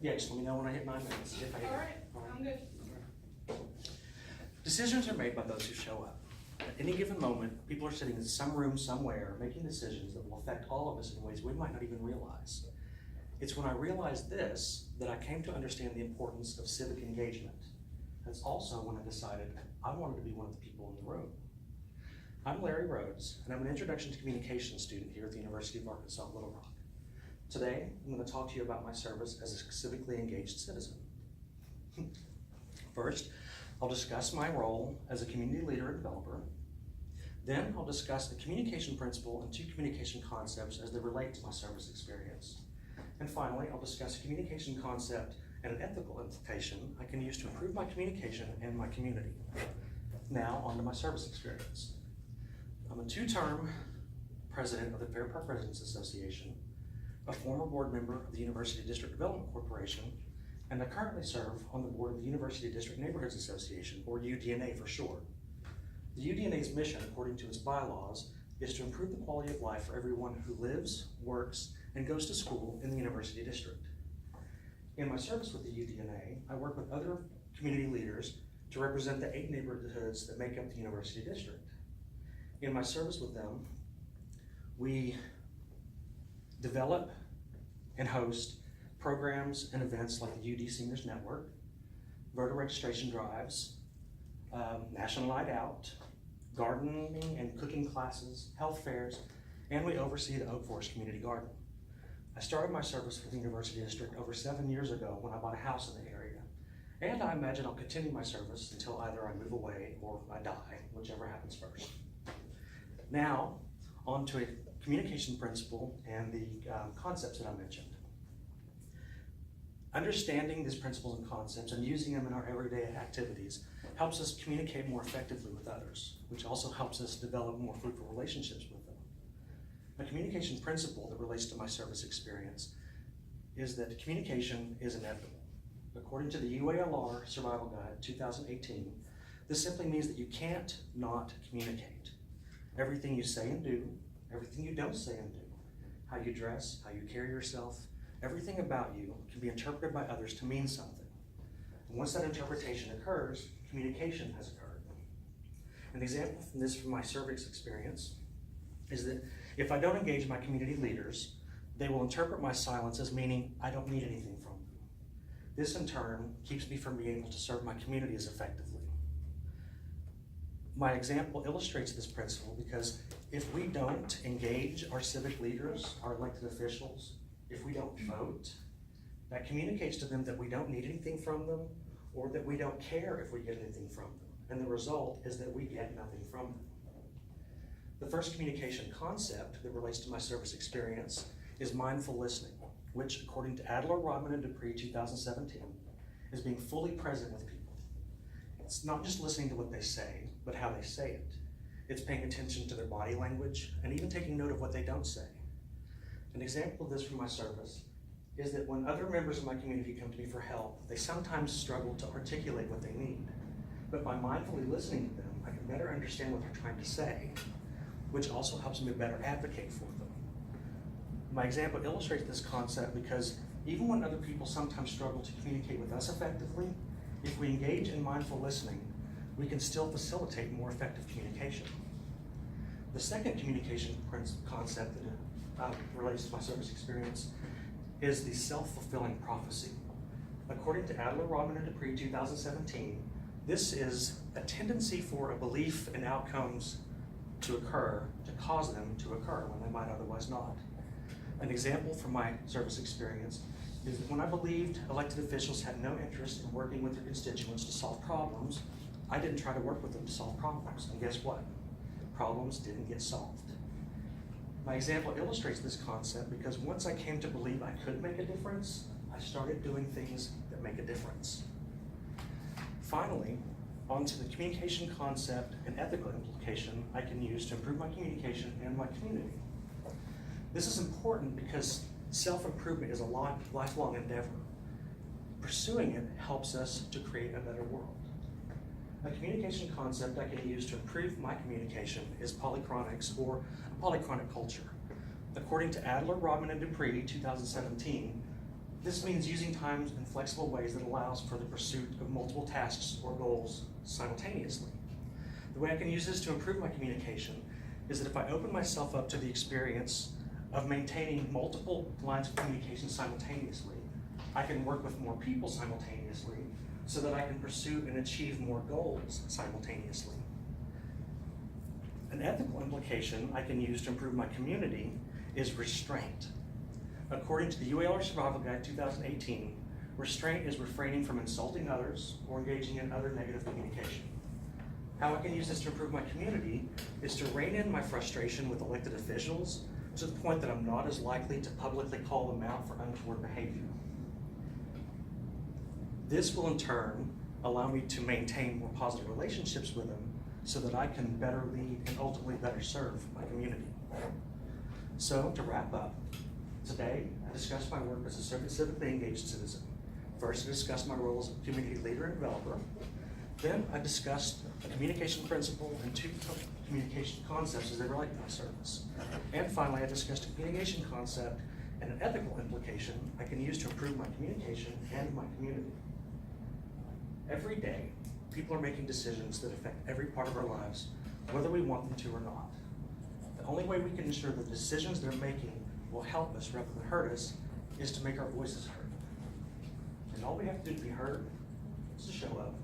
Yeah, just let me know when I hit 9 minutes. If I hit All it. right, I'm good. Decisions are made by those who show up. At any given moment, people are sitting in some room somewhere making decisions that will affect all of us in ways we might not even realize. It's when I realized this that I came to understand the importance of civic engagement. That's also when I decided I wanted to be one of the people in the room. I'm Larry Rhodes, and I'm an Introduction to Communication student here at the University of Arkansas Little Rock. Today, I'm going to talk to you about my service as a civically engaged citizen. First, I'll discuss my role as a community leader and developer. Then I'll discuss the communication principle and 2 communication concepts as they relate to my service experience. And finally, I'll discuss a communication concept and an ethical implication I can use to improve my communication and my community. Now, on to my service experience. I'm a 2-term president of the Fair Park Residents Association, a former board member of the University District Development Corporation, and I currently serve on the board of the University District Neighborhoods Association, or UDNA for short. The UDNA's mission, according to its bylaws, is to improve the quality of life for everyone who lives, works, and goes to school in the University District. In my service with the UDNA, I work with other community leaders to represent the 8 neighborhoods that make up the University District. In my service with them, we develop and host programs and events like the UD Seniors Network, voter registration drives, National Night Out, gardening and cooking classes, health fairs, and we oversee the Oak Forest Community Garden. I started my service with the University District over 7 years ago when I bought a house in the area, and I imagine I'll continue my service until either I move away or I die, whichever happens first. Now, on to a communication principle and the concepts that I mentioned. Understanding these principles and concepts and using them in our everyday activities helps us communicate more effectively with others, which also helps us develop more fruitful relationships with them. A communication principle that relates to my service experience is that communication is inevitable. According to the UALR Survival Guide 2018, this simply means that you can't not communicate. Everything you say and do, everything you don't say and do, how you dress, how you carry yourself, everything about you can be interpreted by others to mean something. And once that interpretation occurs, communication has occurred. An example from this from my service experience is that if I don't engage my community leaders, they will interpret my silence as meaning I don't need anything from them. This in turn keeps me from being able to serve my community as effectively. My example illustrates this principle because if we don't engage our civic leaders, our elected officials, if we don't vote, that communicates to them that we don't need anything from them or that we don't care if we get anything from them. And the result is that we get nothing from them. The first communication concept that relates to my service experience is mindful listening, which according to Adler, Rodman, and Dupree 2017, is being fully present with people. It's not just listening to what they say, but how they say it. It's paying attention to their body language and even taking note of what they don't say. An example of this from my service is that when other members of my community come to me for help, they sometimes struggle to articulate what they need. But by mindfully listening to them, I can better understand what they're trying to say, which also helps me better advocate for them. My example illustrates this concept because even when other people sometimes struggle to communicate with us effectively, if we engage in mindful listening, we can still facilitate more effective communication. The second communication concept that relates to my service experience is the self-fulfilling prophecy. According to Adler, Rodman, and Dupree 2017, this is a tendency for a belief in outcomes to occur to cause them to occur when they might otherwise not. An example from my service experience is that when I believed elected officials had no interest in working with their constituents to solve problems, I didn't try to work with them to solve problems. And guess what? Problems didn't get solved. My example illustrates this concept because once I came to believe I could make a difference, I started doing things that make a difference. Finally, onto the communication concept and ethical implication I can use to improve my communication and my community. This is important because self-improvement is a lifelong endeavor. Pursuing it helps us to create a better world. A communication concept I can use to improve my communication is polychronics, or a polychronic culture. According to Adler, Rodman, and Dupree 2017, This means using time in flexible ways that allows for the pursuit of multiple tasks or goals simultaneously. The way I can use this to improve my communication is that if I open myself up to the experience of maintaining multiple lines of communication simultaneously, I can work with more people simultaneously so that I can pursue and achieve more goals simultaneously. An ethical implication I can use to improve my community is restraint. According to the UALR Survival Guide 2018, restraint is refraining from insulting others or engaging in other negative communication. How I can use this to improve my community is to rein in my frustration with elected officials to the point that I'm not as likely to publicly call them out for untoward behavior. This will in turn allow me to maintain more positive relationships with them so that I can better lead and ultimately better serve my community. So to wrap up, today I discussed my work as a civically engaged citizen. First, I discussed my role as a community leader and developer. Then I discussed a communication principle and 2 communication concepts as they relate to my service. And finally, I discussed a communication concept and an ethical implication I can use to improve my communication and my community. Every day, people are making decisions that affect every part of our lives, whether we want them to or not. The only way we can ensure the decisions they're making will help us rather than hurt us is to make our voices heard. And all we have to do to be heard is to show up.